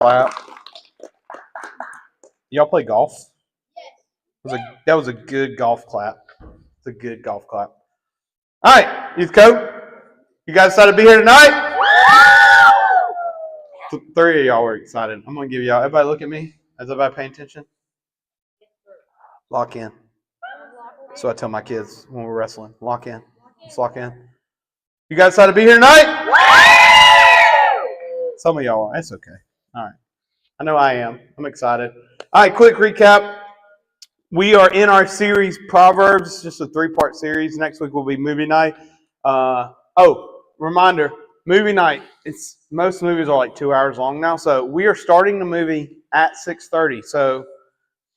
Clap. Y'all play golf? That was a good golf clap. It's a good golf clap. All right, Yth Co. You guys excited to be here tonight? Three of y'all were excited. I'm gonna give y'all. Everybody, look at me. Is everybody paying attention? Lock in. So I tell my kids when we're wrestling, lock in. Let's lock in. You guys excited to be here tonight? Some of y'all are. That's okay. All right. I know I am. I'm excited. All right, quick recap. We are in our series Proverbs, just a 3-part series. Next week will be movie night. Reminder, movie night. Most movies are like 2 hours long now, so we are starting the movie at 6:30. So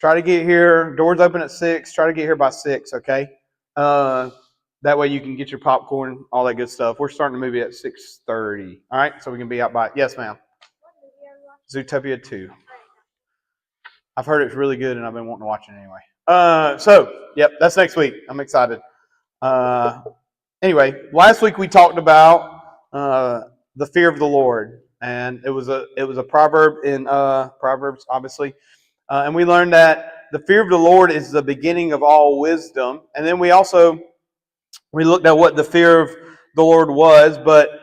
try to get here. Doors open at 6. Try to get here by 6. Okay. That way you can get your popcorn, all that good stuff. We're starting the movie at 6:30. All right, so we can be out by. Yes, ma'am. Zootopia 2. I've heard it's really good, and I've been wanting to watch it anyway. That's next week. I'm excited. Anyway, last week we talked about the fear of the Lord, and it was a proverb in Proverbs, obviously, and we learned that the fear of the Lord is the beginning of all wisdom. And then we looked at what the fear of the Lord was, but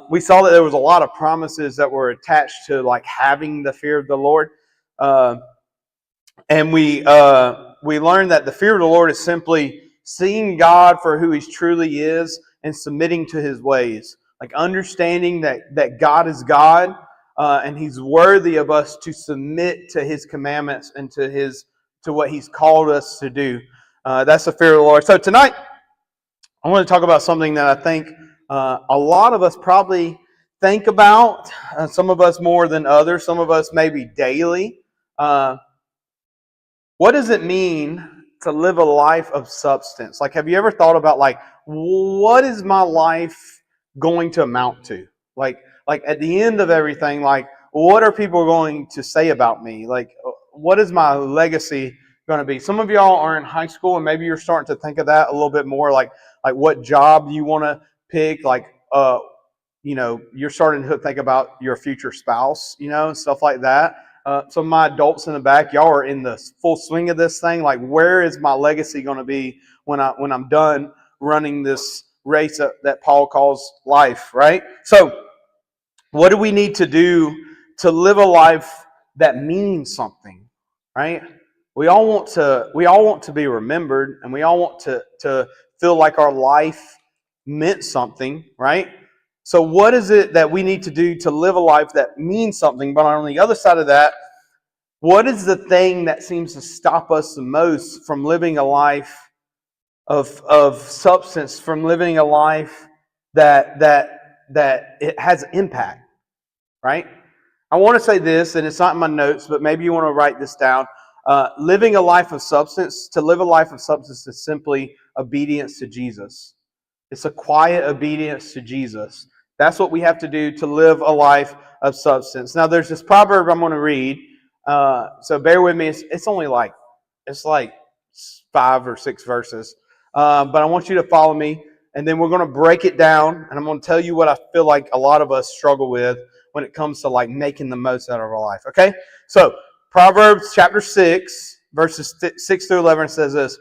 we saw that there was a lot of promises that were attached to like having the fear of the Lord. And we learned that the fear of the Lord is simply seeing God for who He truly is and submitting to His ways. Like understanding that God is God and He's worthy of us to submit to His commandments and to what He's called us to do. That's the fear of the Lord. So tonight, I want to talk about something that I think a lot of us probably think about. Some of us more than others. Some of us maybe daily. What does it mean to live a life of substance? Like, have you ever thought about, like, what is my life going to amount to? Like at the end of everything, like, what are people going to say about me? Like, what is my legacy going to be? Some of y'all are in high school, and maybe you're starting to think of that a little bit more, like what job you want to pick, like, you're starting to think about your future spouse, stuff like that. Some of my adults in the back, y'all are in the full swing of this thing. Like, where is my legacy going to be when I'm done running this race that Paul calls life, right? So, what do we need to do to live a life that means something, right? We all want to be remembered, and we all want to feel like our life meant something, right? So what is it that we need to do to live a life that means something? But on the other side of that, what is the thing that seems to stop us the most from living a life of substance, from living a life that it has impact, right? I want to say this, and it's not in my notes, but maybe you want to write this down. Living a life of substance, to live a life of substance is simply obedience to Jesus. It's a quiet obedience to Jesus. That's what we have to do to live a life of substance. Now, there's this proverb I'm going to read. So bear with me. It's only like 5 or 6 verses. But I want you to follow me. And then we're going to break it down. And I'm going to tell you what I feel like a lot of us struggle with when it comes to like making the most out of our life. Okay? So Proverbs chapter 6, verses 6 through 11 says this.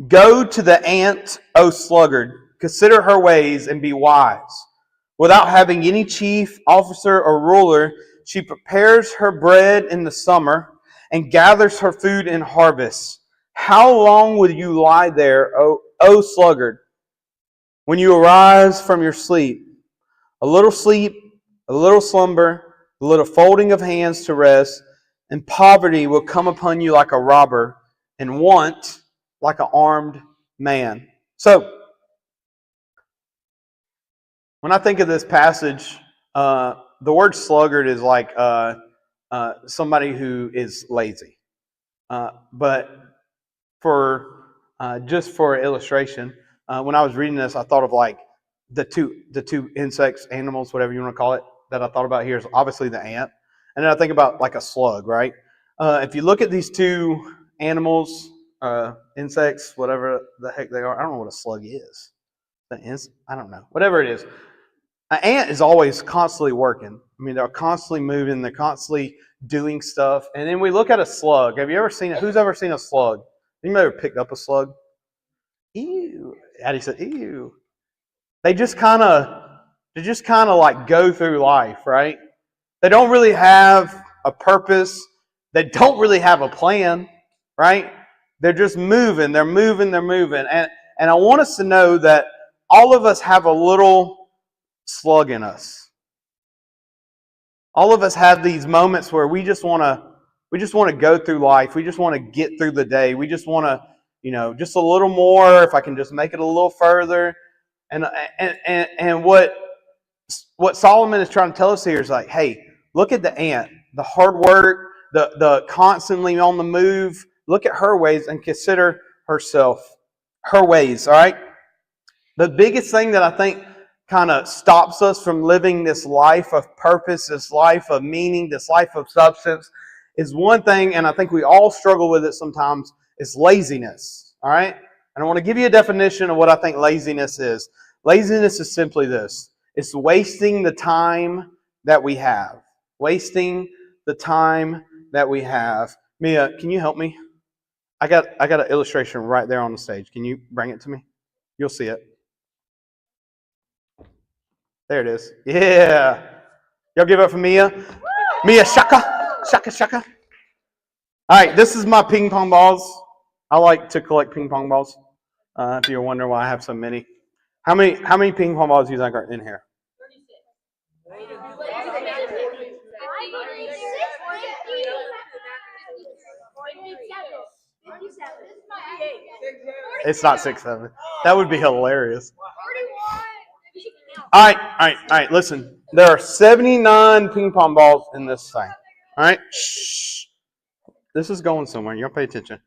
Go to the ant, O sluggard, consider her ways and be wise. Without having any chief, officer, or ruler, she prepares her bread in the summer and gathers her food in harvest. How long will you lie there, O sluggard? When you arise from your sleep, a little slumber, a little folding of hands to rest, and poverty will come upon you like a robber, and want like an armed man. So, when I think of this passage, the word sluggard is like somebody who is lazy. But just for illustration, when I was reading this, I thought of like the two insects, animals, whatever you want to call it, that I thought about here is obviously the ant, and then I think about like a slug, right? If you look at these two animals, insects, whatever the heck they are, I don't know what a slug is. I don't know. Whatever it is. An ant is always constantly working. I mean, they're constantly moving. They're constantly doing stuff. And then we look at a slug. Have you ever seen it? Who's ever seen a slug? Anybody ever picked up a slug? Ew. Addie said, ew. They just kind of like go through life, right? They don't really have a purpose. They don't really have a plan, right? They're just moving. They're moving. They're moving. And I want us to know that all of us have a little slug in us. All of us have these moments where we just want to go through life. We just want to get through the day. We just want to, just a little more. If I can just make it a little further. And what Solomon is trying to tell us here is like, hey, look at the ant, the hard work, the constantly on the move. Look at her ways and consider her ways. All right. The biggest thing that I think kind of stops us from living this life of purpose, this life of meaning, this life of substance is one thing, and I think we all struggle with it sometimes, is laziness. All right? And I want to give you a definition of what I think laziness is. Laziness is simply this. It's wasting the time that we have. Wasting the time that we have. Mia, can you help me? I got an illustration right there on the stage. Can you bring it to me? You'll see it. There it is. Yeah. Y'all give up for Mia? Woo! Mia, shaka. Shaka, shaka. All right, this is my ping pong balls. I like to collect ping pong balls. If you're wondering why I have so many. How many ping pong balls do you think are in here? 36. It's not 6, 7. That would be hilarious. All right. Listen, there are 79 ping pong balls in this thing. All right, shh. This is going somewhere. You don't pay attention.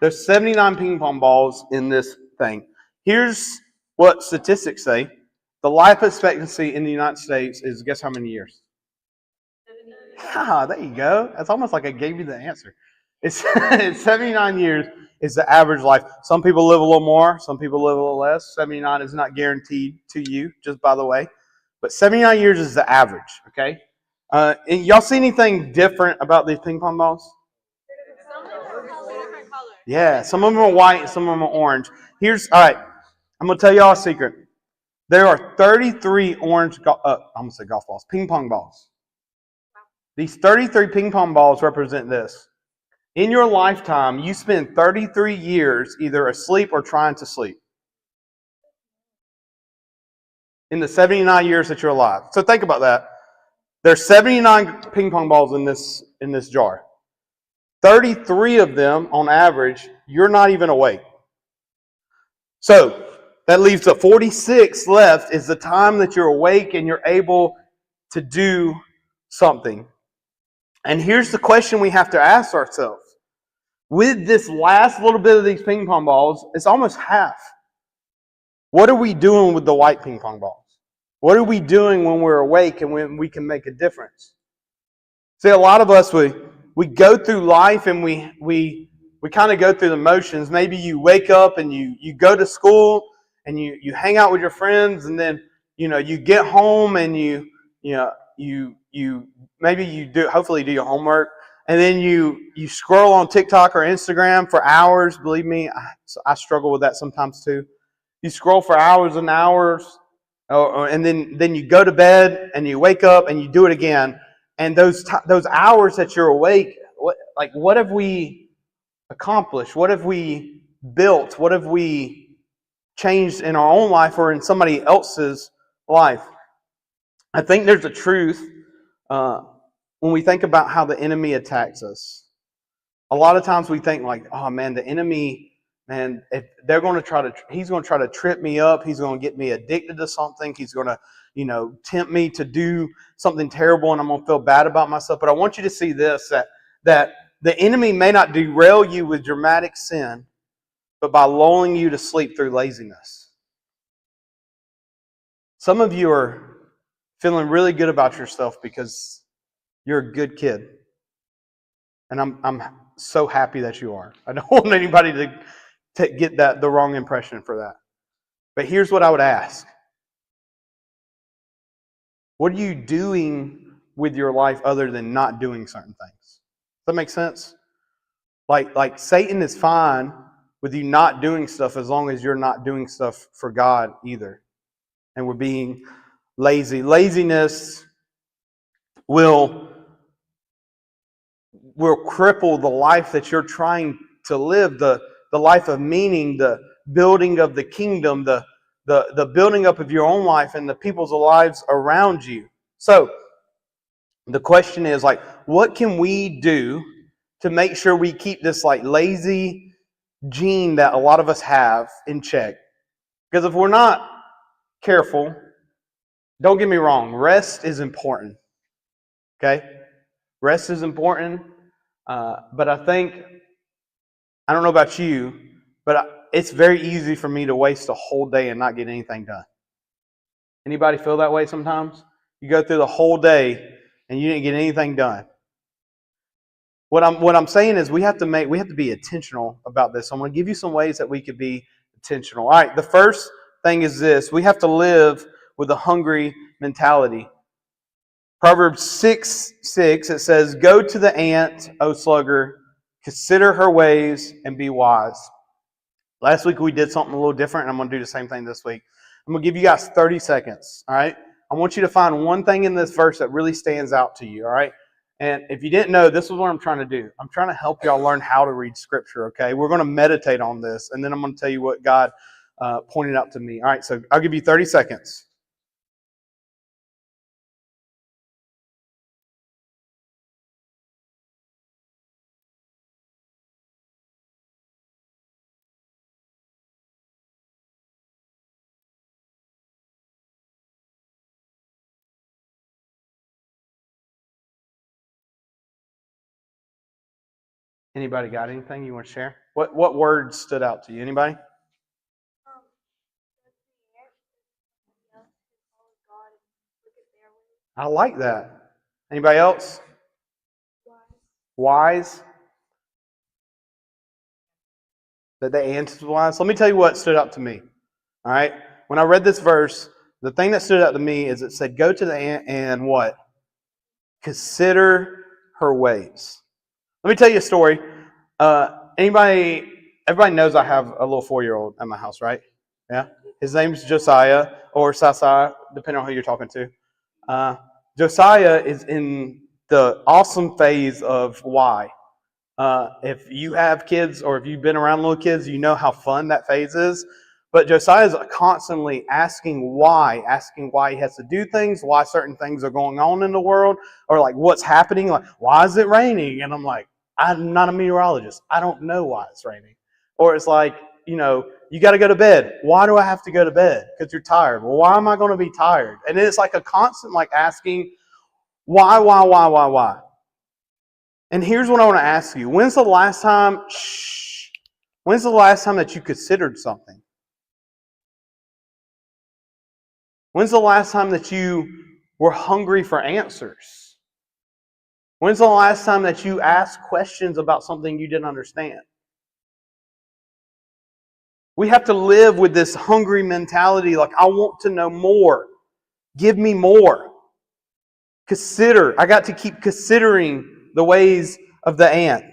There's 79 ping pong balls in this thing. Here's what statistics say: the life expectancy in the United States is, guess how many years? There you go. That's almost like I gave you the answer. It's 79 years is the average life. Some people live a little more. Some people live a little less. 79 is not guaranteed to you, just by the way. But 79 years is the average, okay? And y'all see anything different about these ping pong balls? Some of them are different colors. Yeah, some of them are white, some of them are orange. All right, I'm going to tell y'all a secret. There are 33 orange, I'm going to say golf balls, ping pong balls. These 33 ping pong balls represent this. In your lifetime, you spend 33 years either asleep or trying to sleep. In the 79 years that you're alive. So think about that. There's 79 ping pong balls in this jar. 33 of them, on average, you're not even awake. So that leaves the 46 left is the time that you're awake and you're able to do something. And here's the question we have to ask ourselves. With this last little bit of these ping pong balls, it's almost half. What are we doing with the white ping pong balls? What are we doing when we're awake and when we can make a difference? See, a lot of us, we go through life and we kind of go through the motions. Maybe you wake up and you go to school and you hang out with your friends, and then you get home and you hopefully do your homework, and then you scroll on TikTok or Instagram for hours. Believe me, I struggle with that sometimes too. You scroll for hours and hours, and then you go to bed and you wake up and you do it again. And those hours that you're awake, what have we accomplished? What have we built? What have we changed in our own life or in somebody else's life? I think there's a truth when we think about how the enemy attacks us. A lot of times we think like, oh man, the enemy, man, if they're going to he's going to try to trip me up. He's going to get me addicted to something. He's going to, tempt me to do something terrible, and I'm going to feel bad about myself. But I want you to see this, that the enemy may not derail you with dramatic sin, but by lulling you to sleep through laziness. Some of you are feeling really good about yourself because you're a good kid. And I'm so happy that you are. I don't want anybody to get the wrong impression for that. But here's what I would ask. What are you doing with your life other than not doing certain things? Does that make sense? Like Satan is fine with you not doing stuff as long as you're not doing stuff for God either. And we're being lazy. Laziness will cripple the life that you're trying to live, the life of meaning, the building of the kingdom, the building up of your own life and the people's lives around you. So the question is, like, what can we do to make sure we keep this like lazy gene that a lot of us have in check? Because if we're not careful, don't get me wrong, rest is important. Okay? Rest is important. But I think, I don't know about you, but it's very easy for me to waste a whole day and not get anything done. Anybody feel that way sometimes? You go through the whole day and you didn't get anything done. What I'm saying is we have to be intentional about this. So I'm going to give you some ways that we could be intentional. All right, the first thing is this: we have to live with a hungry mentality. Proverbs 6:6, it says, "Go to the ant, O sluggard, consider her ways and be wise." Last week we did something a little different, and I'm going to do the same thing this week. I'm going to give you guys 30 seconds, all right? I want you to find one thing in this verse that really stands out to you, all right? And if you didn't know, this is what I'm trying to do. I'm trying to help y'all learn how to read Scripture, okay? We're going to meditate on this, and then I'm going to tell you what God pointed out to me. All right, so I'll give you 30 seconds. Anybody got anything you want to share? What words stood out to you? Anybody? I like that. Anybody else? Wise. That the ant is wise. Let me tell you what stood out to me. All right. When I read this verse, the thing that stood out to me is it said, "Go to the ant and what? Consider her ways." Let me tell you a story. Everybody knows I have a little 4-year-old at my house, right? Yeah. His name's Josiah or Sasa, depending on who you're talking to. Josiah is in the awesome phase of why. If you have kids or if you've been around little kids, you know how fun that phase is. But Josiah is constantly asking why he has to do things, why certain things are going on in the world, or like what's happening, like why is it raining? And I'm like, I'm not a meteorologist. I don't know why it's raining. Or it's like, you got to go to bed. Why do I have to go to bed? Because you're tired. Well, why am I going to be tired? And then it's like a constant like asking why? And here's what I want to ask you. When's the last time that you considered something? When's the last time that you were hungry for answers? When's the last time that you asked questions about something you didn't understand? We have to live with this hungry mentality, like, I want to know more. Give me more. I got to keep considering the ways of the ant.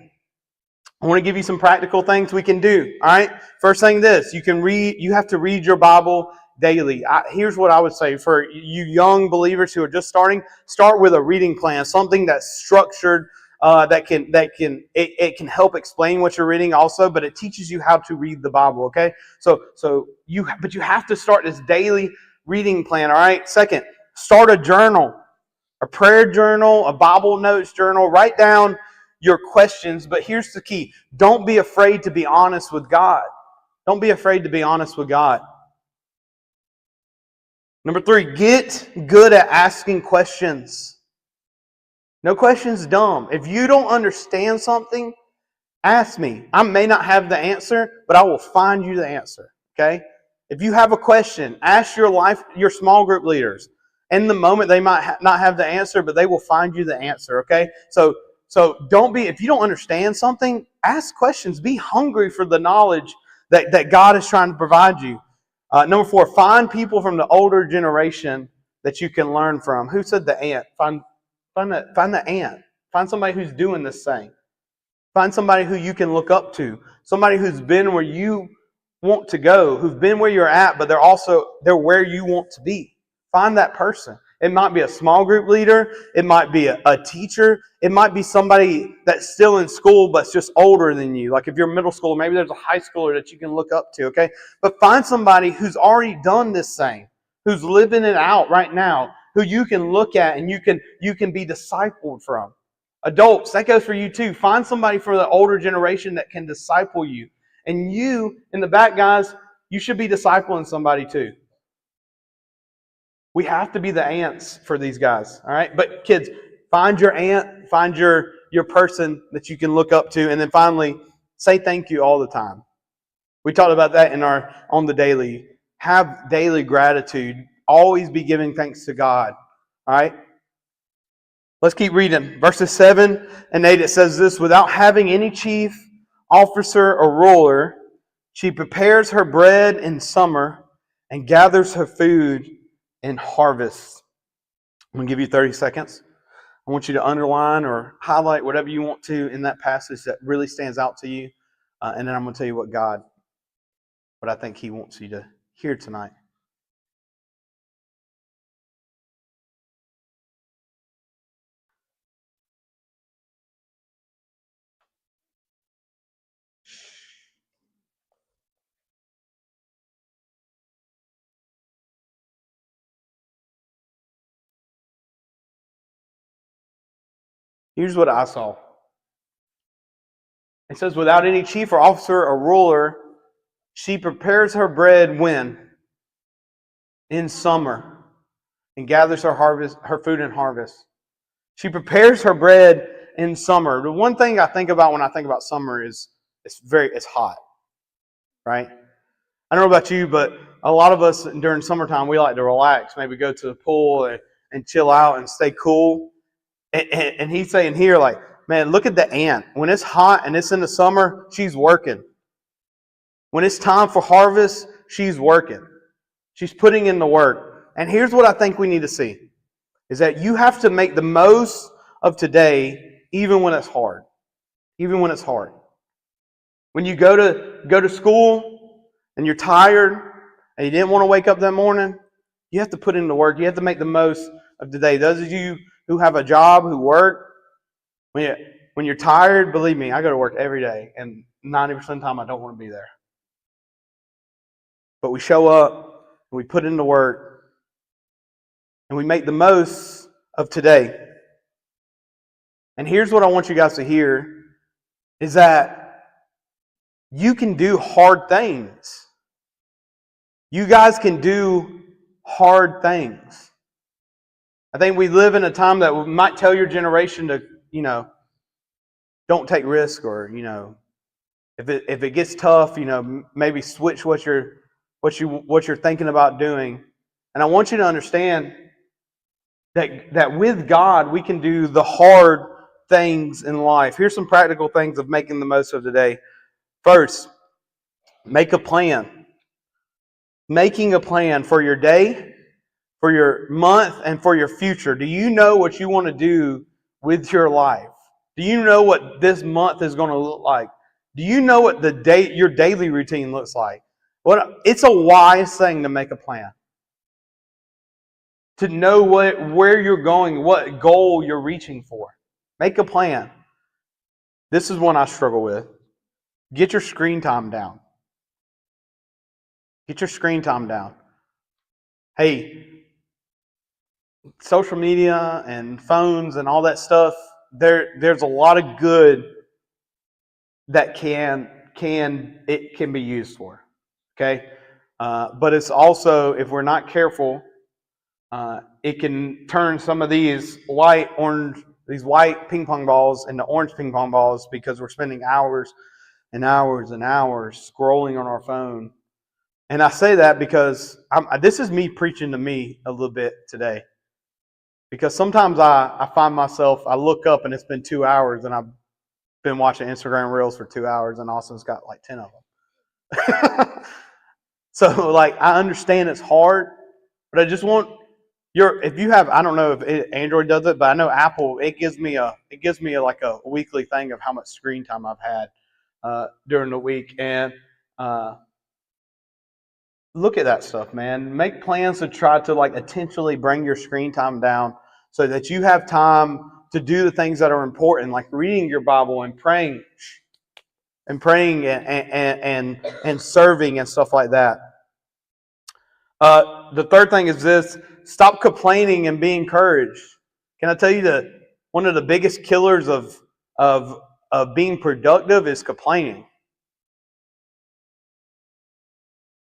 I want to give you some practical things we can do. All right. First thing, you have to read your Bible daily. Here's what I would say for you young believers who are just starting: start with a reading plan, something that's structured, that can help explain what you're reading also, but it teaches you how to read the Bible. Okay. But you have to start this daily reading plan. All right. Second, start a journal. A prayer journal, a Bible notes journal. Write down your questions, but here's the key. Don't be afraid to be honest with God. Don't be afraid to be honest with God. Number 3, get good at asking questions. No question's dumb. If you don't understand something, ask me. I may not have the answer, but I will find you the answer. Okay? If you have a question, ask your small group leaders. In the moment, they might not have the answer, but they will find you the answer, okay? So if you don't understand something, ask questions. Be hungry for the knowledge that God is trying to provide you. Number 4, find people from the older generation that you can learn from. Who said the ant? Find the ant. Find somebody who's doing this thing. Find somebody who you can look up to. Somebody who's been where you want to go, who've been where you're at, but they're where you want to be. Find that person. It might be a small group leader. It might be a teacher. It might be somebody that's still in school but's just older than you. Like if you're middle school, maybe there's a high schooler that you can look up to, okay? But find somebody who's already done this thing, who's living it out right now, who you can look at and you can be discipled from. Adults, that goes for you too. Find somebody for the older generation that can disciple you. And you, in the back, guys, you should be discipling somebody too. We have to be the ants for these guys, all right? But kids, find your ant, find your person that you can look up to, and then finally, say thank you all the time. We talked about that in our On the Daily. Have daily gratitude. Always be giving thanks to God, all right? Let's keep reading. Verses 7 and 8, it says this, without having any chief, officer, or ruler, she prepares her bread in summer and gathers her food in harvest. I'm going to give you 30 seconds. I want you to underline or highlight whatever you want to in that passage that really stands out to you. And then I'm going to tell you what I think He wants you to hear tonight. Here's what I saw. It says, without any chief or officer or ruler, she prepares her bread when? In summer, and gathers her food in harvest. She prepares her bread in summer. The one thing I think about when I think about summer is it's hot, right? I don't know about you, but a lot of us during summertime, we like to relax, maybe go to the pool and chill out and stay cool. And he's saying here, like, man, look at the ant. When it's hot and it's in the summer, she's working. When it's time for harvest, she's working. She's putting in the work. And here's what I think we need to see, is that you have to make the most of today, even when it's hard. Even when it's hard. When you go to school and you're tired and you didn't want to wake up that morning, you have to put in the work. You have to make the most of today. Those of you who have a job, who work, when you're tired, believe me, I go to work every day, and 90% of the time I don't want to be there. But we show up, and we put in the work, and we make the most of today. And here's what I want you guys to hear, is that you can do hard things. You guys can do hard things. I think we live in a time that might tell your generation to, don't take risk, or, if it gets tough, maybe switch what you're thinking about doing. And I want you to understand that with God, we can do the hard things in life. Here's some practical things of making the most of today. First, make a plan. Making a plan for your day, for your month, and for your future. Do you know what you want to do with your life? Do you know what this month is going to look like? Do you know what your daily routine looks like? It's a wise thing to make a plan. To know where you're going, what goal you're reaching for. Make a plan. This is one I struggle with. Get your screen time down. Get your screen time down. Hey, social media and phones and all that stuff, there's a lot of good that can be used for. Okay? But it's also, if we're not careful, it can turn some of these white ping pong balls into orange ping pong balls, because we're spending hours and hours and hours scrolling on our phone. And I say that because this is me preaching to me a little bit today. Because sometimes I find myself, I look up and it's been 2 hours and I've been watching Instagram Reels for 2 hours, and Austin's got like 10 of them. So, I understand it's hard, but I just want if you have, I don't know if Android does it, but I know Apple, it gives me like a weekly thing of how much screen time I've had during the week. And uh, look at that stuff, man. Make plans to try to like intentionally bring your screen time down so that you have time to do the things that are important, like reading your Bible and praying and serving and stuff like that. The third thing is this: stop complaining and be encouraged. Can I tell you that one of the biggest killers of of being productive is complaining.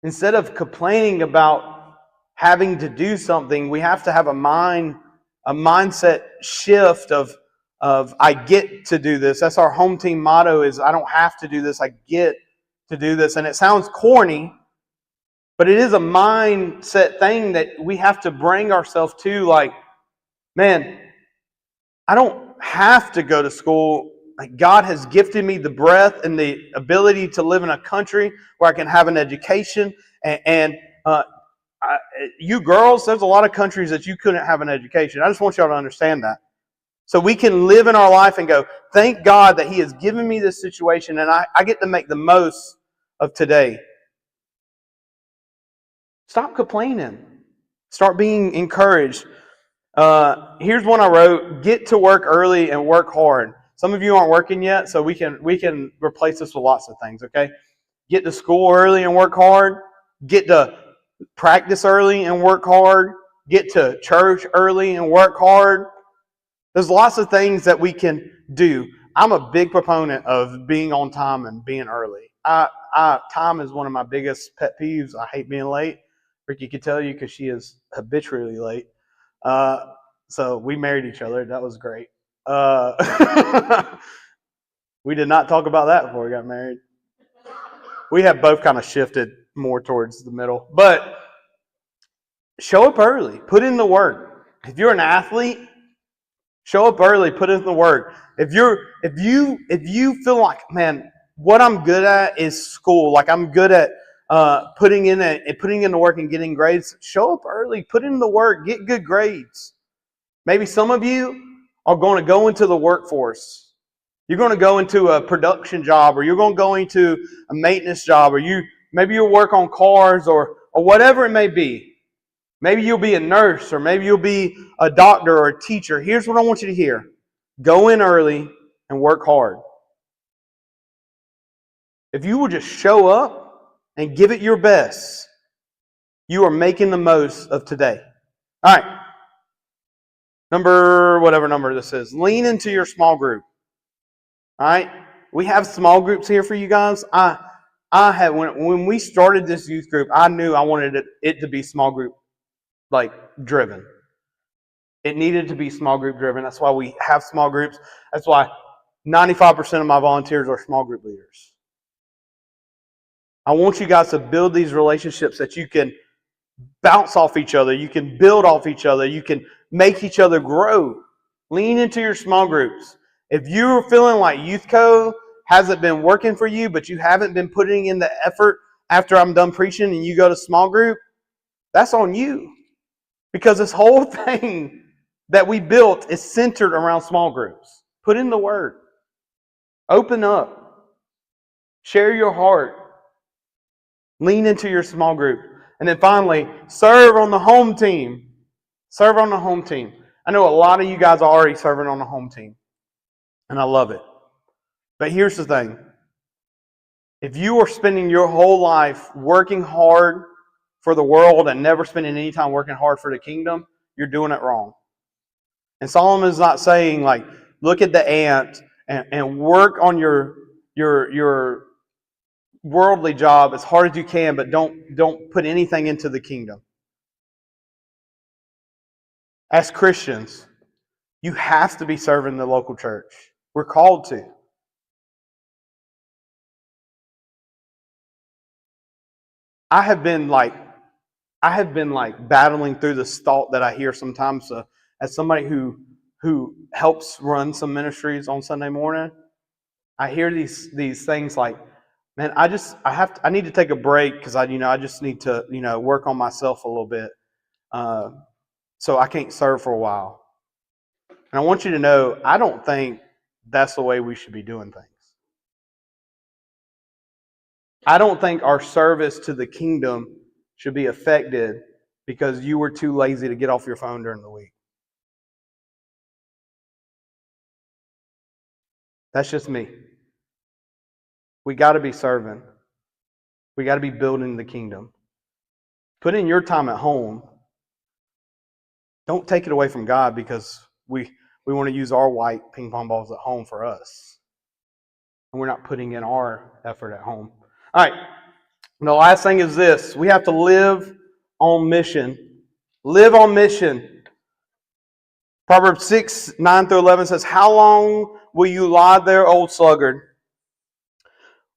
Instead of complaining about having to do something, we have to have a mindset shift of I get to do this. That's our home team motto: is I don't have to do this, I get to do this. And it sounds corny, but it is a mindset thing that we have to bring ourselves to. Like, man, I don't have to go to school. Like, God has gifted me the breath and the ability to live in a country where I can have an education. And you girls, there's a lot of countries that you couldn't have an education. I just want y'all to understand that. So we can live in our life and go, thank God that He has given me this situation, and I get to make the most of today. Stop complaining. Start being encouraged. Here's one I wrote: get to work early and work hard. Some of you aren't working yet, so we can replace this with lots of things, okay? Get to school early and work hard. Get to practice early and work hard. Get to church early and work hard. There's lots of things that we can do. I'm a big proponent of being on time and being early. Time is one of my biggest pet peeves. I hate being late. Ricky could tell you because she is habitually late. So we married each other. That was great. We did not talk about that before we got married. We have both kind of shifted more towards the middle. But show up early. Put in the work. If you're an athlete, show up early. Put in the work. If you feel like, man, what I'm good at is school. Like, I'm good at putting in the work and getting grades. Show up early. Put in the work. Get good grades. Maybe some of you are going to go into the workforce. You're going to go into a production job, or you're going to go into a maintenance job, or maybe you'll work on cars, or whatever it may be. Maybe you'll be a nurse, or maybe you'll be a doctor or a teacher. Here's what I want you to hear. Go in early and work hard. If you will just show up and give it your best, you are making the most of today. All right. Whatever number this is. Lean into your small group. All right. We have small groups here for you guys. When we started this youth group, I knew I wanted it to be small group like driven. It needed to be small group driven. That's why we have small groups. That's why 95% of my volunteers are small group leaders. I want you guys to build these relationships that you can bounce off each other. You can build off each other. You can make each other grow. Lean into your small groups. If you're feeling like Yth Co hasn't been working for you, but you haven't been putting in the effort after I'm done preaching and you go to small group, that's on you. Because this whole thing that we built is centered around small groups. Put in the work. Open up. Share your heart. Lean into your small group. And then finally, serve on the home team. Serve on the home team. I know a lot of you guys are already serving on the home team. And I love it. But here's the thing. If you are spending your whole life working hard for the world and never spending any time working hard for the kingdom, you're doing it wrong. And Solomon is not saying, like, look at the ant and work on your worldly job as hard as you can, but don't put anything into the kingdom. As Christians, you have to be serving the local church. We're called to. I have been like battling through this thought that I hear sometimes as somebody who helps run some ministries on Sunday morning. I hear these things like, man, I need to take a break because I just need to work on myself a little bit. so I can't serve for a while. And I want you to know, I don't think that's the way we should be doing things. I don't think our service to the kingdom should be affected because you were too lazy to get off your phone during the week. That's just me. We got to be serving. We got to be building the kingdom. Put in your time at home. Don't take it away from God because we want to use our white ping pong balls at home for us. And we're not putting in our effort at home. All right. And the last thing is this. We have to live on mission. Live on mission. Proverbs 6, 9 through 11 says, "How long will you lie there, old sluggard?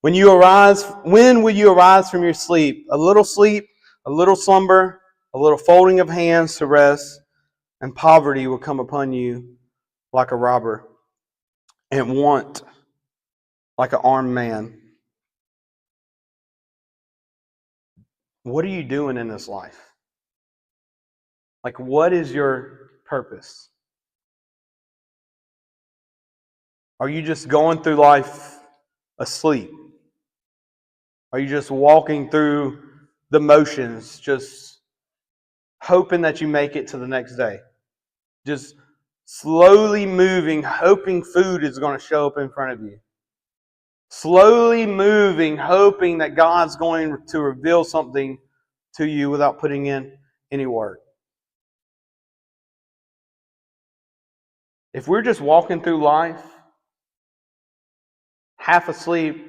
When will you arise from your sleep? A little slumber, a little folding of hands to rest, and poverty will come upon you like a robber, and want like an armed man." What are you doing in this life? Like, what is your purpose? Are you just going through life asleep? Are you just walking through the motions, just hoping that you make it to the next day? Just slowly moving, hoping food is going to show up in front of you. Slowly moving, hoping that God's going to reveal something to you without putting in any work. If we're just walking through life, half asleep,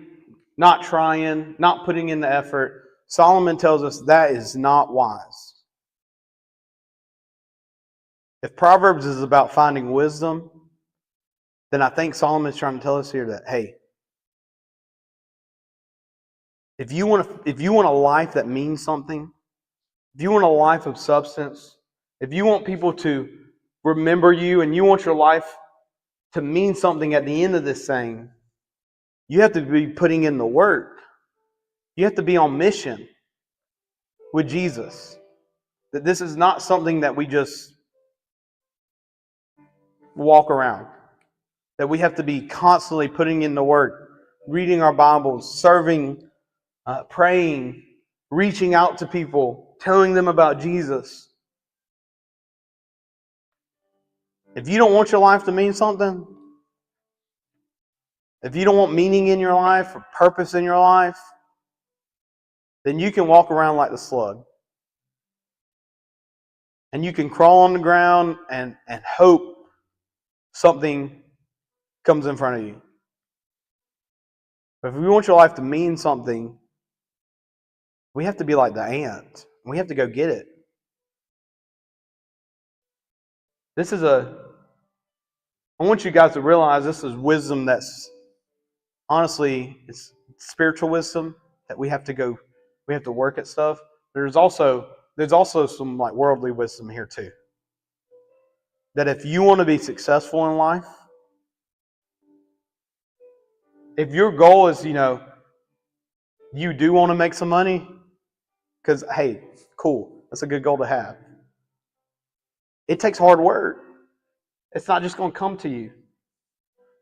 not trying, not putting in the effort, Solomon tells us that is not wise. If Proverbs is about finding wisdom, then I think Solomon's trying to tell us here that, hey, if you want a life that means something, if you want a life of substance, if you want people to remember you and you want your life to mean something at the end of this thing, you have to be putting in the work. You have to be on mission with Jesus. That this is not something that we just walk around. That we have to be constantly putting in the work, reading our Bibles, serving, praying, reaching out to people, telling them about Jesus. If you don't want your life to mean something, if you don't want meaning in your life or purpose in your life, then you can walk around like the slug. And you can crawl on the ground and hope something comes in front of you. But if we want your life to mean something, we have to be like the ant. We have to go get it. I want you guys to realize this is wisdom that's, honestly, it's spiritual wisdom that we have to work at stuff. There's also some like worldly wisdom here too. That if you want to be successful in life, if your goal is, you do want to make some money, because, hey, cool, that's a good goal to have. It takes hard work. It's not just going to come to you.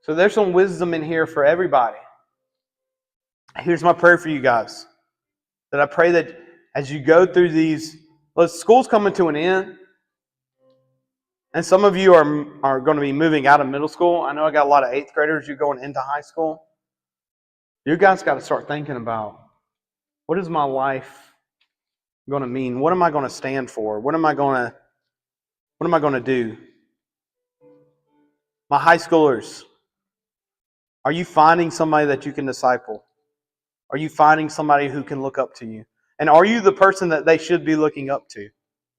So there's some wisdom in here for everybody. Here's my prayer for you guys. That I pray that as you go through these, school's coming to an end. And some of you are going to be moving out of middle school. I know I got a lot of 8th graders. You're going into high school. You guys got to start thinking about, what is my life going to mean? What am I going to stand for? What am I going to do? My high schoolers, are you finding somebody that you can disciple? Are you finding somebody who can look up to you? And are you the person that they should be looking up to?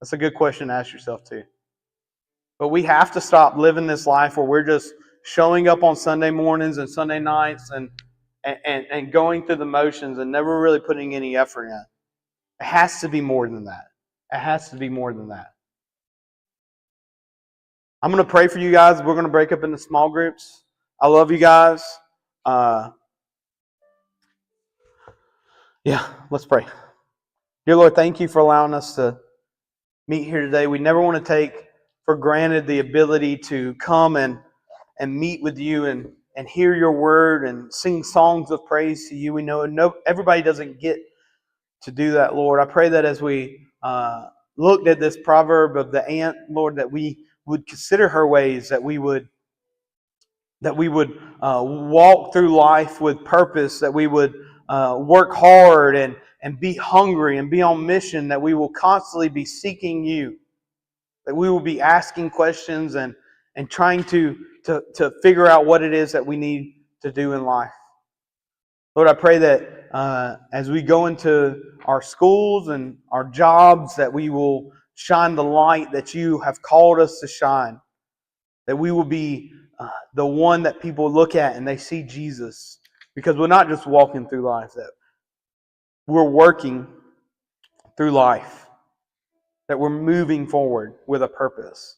That's a good question to ask yourself too. But we have to stop living this life where we're just showing up on Sunday mornings and Sunday nights and going through the motions and never really putting any effort in. It has to be more than that. It has to be more than that. I'm going to pray for you guys. We're going to break up into small groups. I love you guys. Let's pray. Dear Lord, thank you for allowing us to meet here today. We never want to take for granted the ability to come and meet with you and hear your word and sing songs of praise to you. We know everybody doesn't get to do that, Lord. I pray that as we looked at this proverb of the ant, Lord, that we would consider her ways, that we would walk through life with purpose, that we would work hard and be hungry and be on mission, that we will constantly be seeking you, that we will be asking questions and trying to figure out what it is that we need to do in life. Lord, I pray that as we go into our schools and our jobs, that we will shine the light that you have called us to shine, that we will be the one that people look at and they see Jesus, because we're not just walking through life, that we're working through life, that we're moving forward with a purpose.